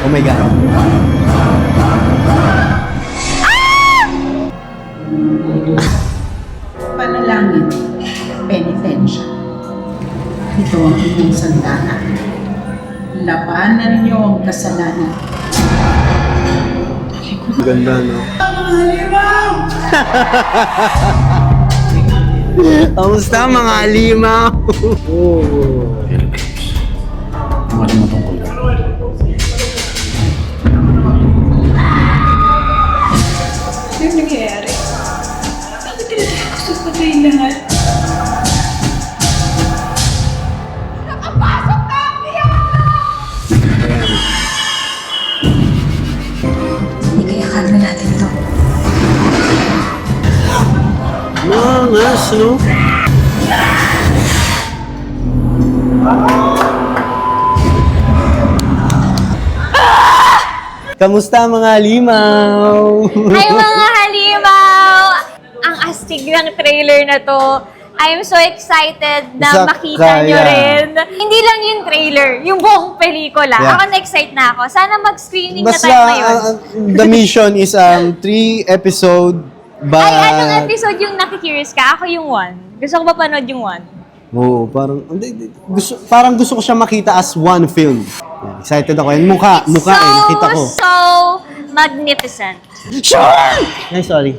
Oh my God. Panalangin, penitensya. Ito ang inyong sandata. Labanan niyo ang kasalanan. Ganda, no? Kamusta mga halimaw? Ano mo tungkol yan? Ano yung nangyayari? Bakit nila tayo gusto patayin lahat? Nakapasok na ang Hindi kaya kalma natin to. Mga snow. Kamusta mga halimaw? Hi mga halimaw! Ang astig ng trailer na to. I'm so excited na Sakaya. makita nyo rin. Hindi lang yung trailer, yung buong pelikula. Yeah. Ako na-excite na ako. Sana mag-screening na Basta, tayo ngayon. the mission is 3 episode, but... Ay, anong episode yung nakikurious ka? Ako yung 1. Gusto ko mapanood yung 1. Oo, parang gusto ko siya makita as one film. Yeah, excited ako. Yung mukha nakita ko. So magnificent. Sure! Ay, sorry.